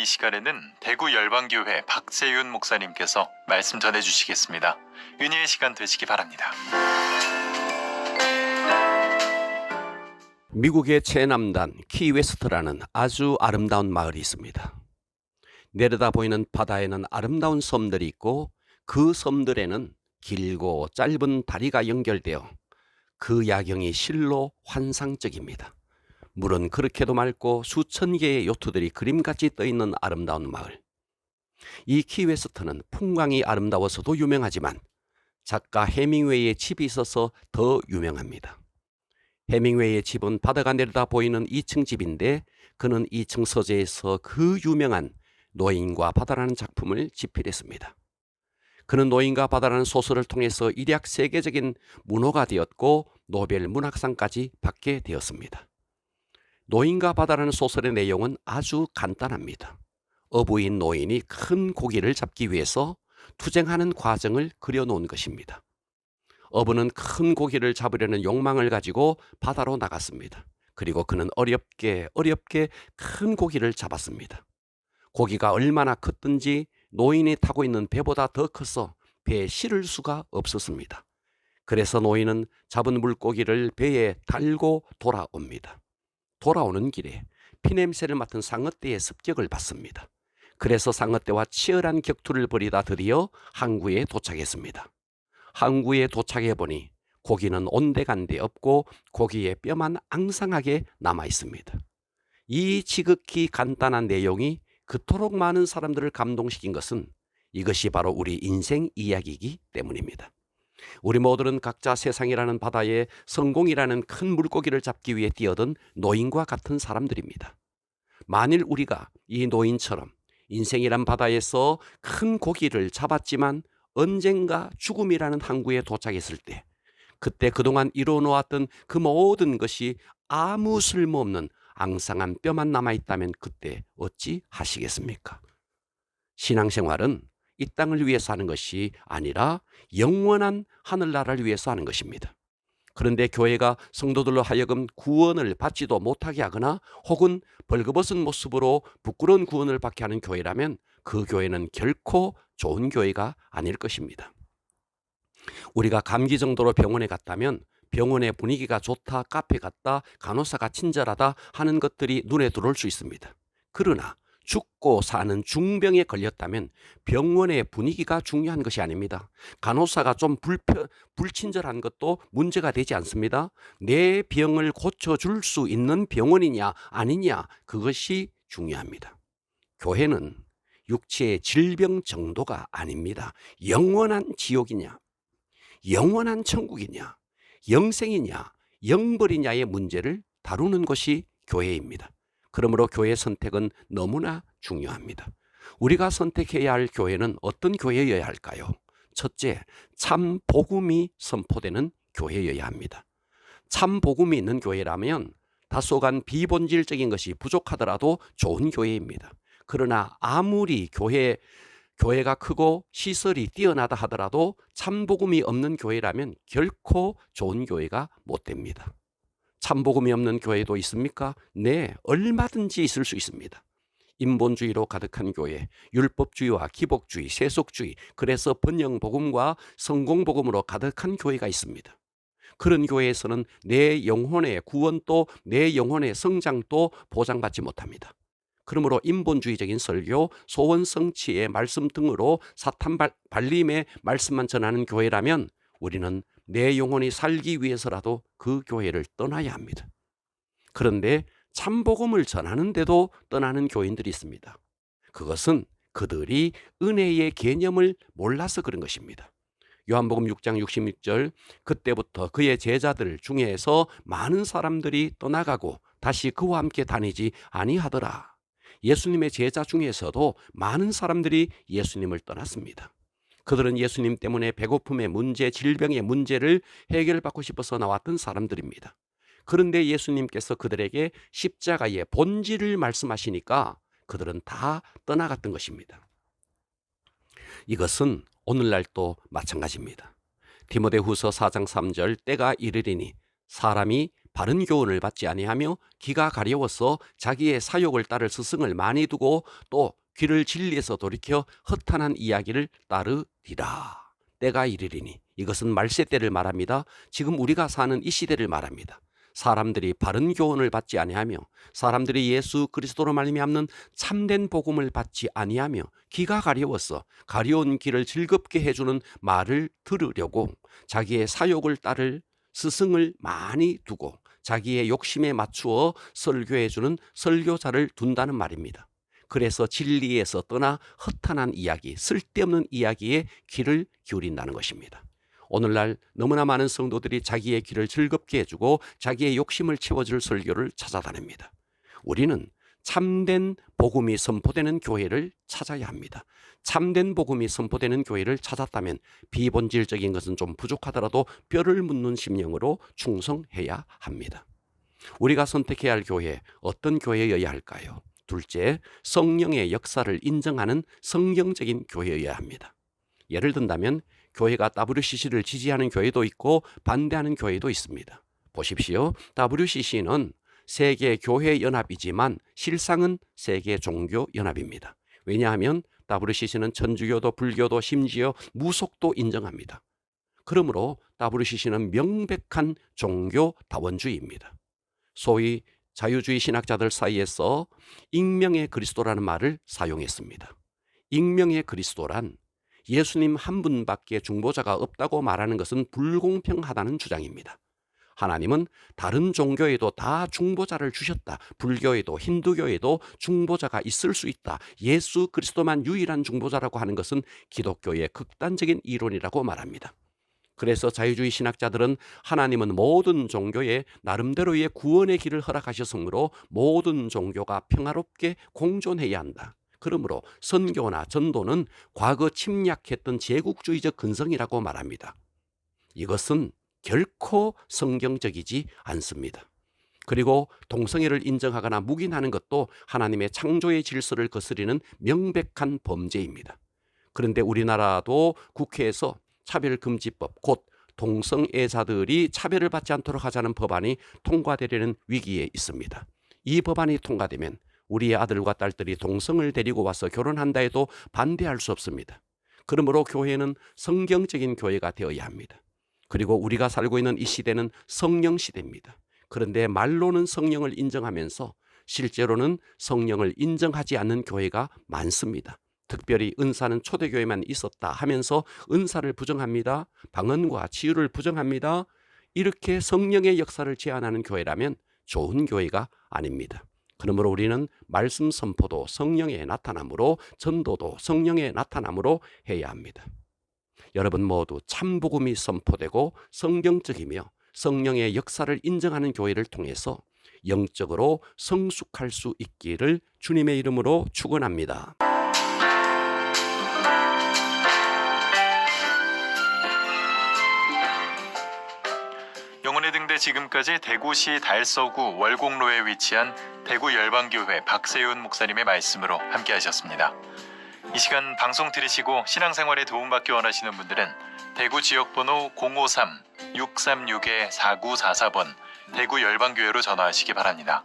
시간에는 대구 열방교회 박세윤 목사님께서 말씀 전해주시겠습니다. 은혜의 시간 되시기 바랍니다. 미국의 최남단 키웨스트라는 아주 아름다운 마을이 있습니다. 내려다 보이는 바다에는 아름다운 섬들이 있고 그 섬들에는 길고 짧은 다리가 연결되어 그 야경이 실로 환상적입니다. 물은 그렇게도 맑고 수천 개의 요트들이 그림같이 떠있는 아름다운 마을. 이 키웨스트는 풍광이 아름다워서도 유명하지만 작가 해밍웨이의 집이 있어서 더 유명합니다. 해밍웨이의 집은 바다가 내려다 보이는 2층 집인데 그는 2층 서재에서 그 유명한 노인과 바다라는 작품을 집필했습니다. 그는 노인과 바다라는 소설을 통해서 일약 세계적인 문호가 되었고 노벨 문학상까지 받게 되었습니다. 노인과 바다라는 소설의 내용은 아주 간단합니다. 어부인 노인이 큰 고기를 잡기 위해서 투쟁하는 과정을 그려놓은 것입니다. 어부는 큰 고기를 잡으려는 욕망을 가지고 바다로 나갔습니다. 그리고 그는 어렵게 큰 고기를 잡았습니다. 고기가 얼마나 컸든지 노인이 타고 있는 배보다 더 커서 배에 실을 수가 없었습니다. 그래서 노인은 잡은 물고기를 배에 달고 돌아옵니다. 돌아오는 길에 피냄새를 맡은 상어떼의 습격을 받습니다. 그래서 상어떼와 치열한 격투를 벌이다 드디어 항구에 도착했습니다. 항구에 도착해 보니 고기는 온데간데 없고 고기의 뼈만 앙상하게 남아 있습니다. 이 지극히 간단한 내용이 그토록 많은 사람들을 감동시킨 것은 이것이 바로 우리 인생 이야기이기 때문입니다. 우리 모두는 각자 세상이라는 바다에 성공이라는 큰 물고기를 잡기 위해 뛰어든 노인과 같은 사람들입니다. 만일 우리가 이 노인처럼 인생이란 바다에서 큰 고기를 잡았지만 언젠가 죽음이라는 항구에 도착했을 때 그때 그동안 이뤄놓았던 그 모든 것이 아무 쓸모없는 앙상한 뼈만 남아있다면 그때 어찌 하시겠습니까? 신앙생활은 이 땅을 위해서 하는 것이 아니라 영원한 하늘나라를 위해서 하는 것입니다. 그런데 교회가 성도들로 하여금 구원을 받지도 못하게 하거나 혹은 벌거벗은 모습으로 부끄러운 구원을 받게 하는 교회라면 그 교회는 결코 좋은 교회가 아닐 것입니다. 우리가 감기 정도로 병원에 갔다면 병원의 분위기가 좋다, 카페 갔다, 간호사가 친절하다 하는 것들이 눈에 들어올 수 있습니다. 그러나 죽고 사는 중병에 걸렸다면 병원의 분위기가 중요한 것이 아닙니다. 간호사가 좀 불친절한 것도 문제가 되지 않습니다. 내 병을 고쳐줄 수 있는 병원이냐 아니냐 그것이 중요합니다. 교회는 육체의 질병 정도가 아닙니다. 영원한 지옥이냐 영원한 천국이냐 영생이냐 영벌이냐의 문제를 다루는 것이 교회입니다. 그러므로 교회 선택은 너무나 중요합니다. 우리가 선택해야 할 교회는 어떤 교회여야 할까요? 첫째, 참 복음이 선포되는 교회여야 합니다. 참 복음이 있는 교회라면 다소간 비본질적인 것이 부족하더라도 좋은 교회입니다. 그러나 아무리 교회가 크고 시설이 뛰어나다 하더라도 참복음이 없는 교회라면 결코 좋은 교회가 못 됩니다. 참복음이 없는 교회도 있습니까? 네, 얼마든지 있을 수 있습니다. 인본주의로 가득한 교회, 율법주의와 기복주의, 세속주의, 그래서 번영복음과 성공복음으로 가득한 교회가 있습니다. 그런 교회에서는 내 영혼의 구원도 내 영혼의 성장도 보장받지 못합니다. 그러므로 인본주의적인 설교, 소원성취의 말씀 등으로 사탄 발림의 말씀만 전하는 교회라면 우리는 내 영혼이 살기 위해서라도 그 교회를 떠나야 합니다. 그런데 참복음을 전하는데도 떠나는 교인들이 있습니다. 그것은 그들이 은혜의 개념을 몰라서 그런 것입니다. 요한복음 6장 66절 그때부터 그의 제자들 중에서 많은 사람들이 떠나가고 다시 그와 함께 다니지 아니하더라. 예수님의 제자 중에서도 많은 사람들이 예수님을 떠났습니다. 그들은 예수님 때문에 배고픔의 문제, 질병의 문제를 해결받고 싶어서 나왔던 사람들입니다. 그런데 예수님께서 그들에게 십자가의 본질을 말씀하시니까 그들은 다 떠나갔던 것입니다. 이것은 오늘날도 마찬가지입니다. 디모데후서 4장 3절 때가 이르리니 사람이 바른 교훈을 받지 아니하며 귀가 가려워서 자기의 사욕을 따를 스승을 많이 두고 또 귀를 진리에서 돌이켜 허탄한 이야기를 따르리라. 때가 이르리니, 이것은 말세 때를 말합니다. 지금 우리가 사는 이 시대를 말합니다. 사람들이 바른 교훈을 받지 아니하며 사람들이 예수 그리스도로 말미암는 참된 복음을 받지 아니하며 귀가 가려워서 가려운 귀를 즐겁게 해주는 말을 들으려고 자기의 사욕을 따를 스승을 많이 두고 자기의 욕심에 맞추어 설교해주는 설교자를 둔다는 말입니다. 그래서 진리에서 떠나 허탄한 이야기, 쓸데없는 이야기에 귀를 기울인다는 것입니다. 오늘날 너무나 많은 성도들이 자기의 귀를 즐겁게 해주고 자기의 욕심을 채워줄 설교를 찾아다닙니다. 우리는 참된 복음이 선포되는 교회를 찾아야 합니다. 참된 복음이 선포되는 교회를 찾았다면 비본질적인 것은 좀 부족하더라도 뼈를 묻는 심령으로 충성해야 합니다. 우리가 선택해야 할 교회, 어떤 교회여야 할까요? 둘째, 성령의 역사를 인정하는 성경적인 교회여야 합니다. 예를 든다면 교회가 WCC를 지지하는 교회도 있고 반대하는 교회도 있습니다. 보십시오. WCC는 세계 교회 연합이지만 실상은 세계 종교 연합입니다. 왜냐하면 WCC는 천주교도 불교도 심지어 무속도 인정합니다. 그러므로 WCC는 명백한 종교 다원주의입니다. 소위 자유주의 신학자들 사이에서 익명의 그리스도라는 말을 사용했습니다. 익명의 그리스도란 예수님 한 분밖에 중보자가 없다고 말하는 것은 불공평하다는 주장입니다. 하나님은 다른 종교에도 다 중보자를 주셨다. 불교에도 힌두교에도 중보자가 있을 수 있다. 예수 그리스도만 유일한 중보자라고 하는 것은 기독교의 극단적인 이론이라고 말합니다. 그래서 자유주의 신학자들은 하나님은 모든 종교에 나름대로의 구원의 길을 허락하셨으므로 모든 종교가 평화롭게 공존해야 한다. 그러므로 선교나 전도는 과거 침략했던 제국주의적 근성이라고 말합니다. 이것은 결코 성경적이지 않습니다. 그리고 동성애를 인정하거나 묵인하는 것도 하나님의 창조의 질서를 거스리는 명백한 범죄입니다. 그런데 우리나라도 국회에서 차별금지법, 곧 동성애자들이 차별을 받지 않도록 하자는 법안이 통과되려는 위기에 있습니다. 이 법안이 통과되면 우리의 아들과 딸들이 동성을 데리고 와서 결혼한다 해도 반대할 수 없습니다. 그러므로 교회는 성경적인 교회가 되어야 합니다. 그리고 우리가 살고 있는 이 시대는 성령 시대입니다. 그런데 말로는 성령을 인정하면서 실제로는 성령을 인정하지 않는 교회가 많습니다. 특별히 은사는 초대교회만 있었다 하면서 은사를 부정합니다. 방언과 치유를 부정합니다. 이렇게 성령의 역사를 제한하는 교회라면 좋은 교회가 아닙니다. 그러므로 우리는 말씀 선포도 성령의 나타남으로, 전도도 성령의 나타남으로 해야 합니다. 여러분 모두 참 복음이 선포되고 성경적이며 성령의 역사를 인정하는 교회를 통해서 영적으로 성숙할 수 있기를 주님의 이름으로 축원합니다. 영혼의 등대 지금까지 대구시 달서구 월곡로에 위치한 대구 열방교회 박세윤 목사님의 말씀으로 함께 하셨습니다. 이 시간 방송 들으시고 신앙생활에 도움받기 원하시는 분들은 대구 지역번호 053-636-4944번 대구 열방교회로 전화하시기 바랍니다.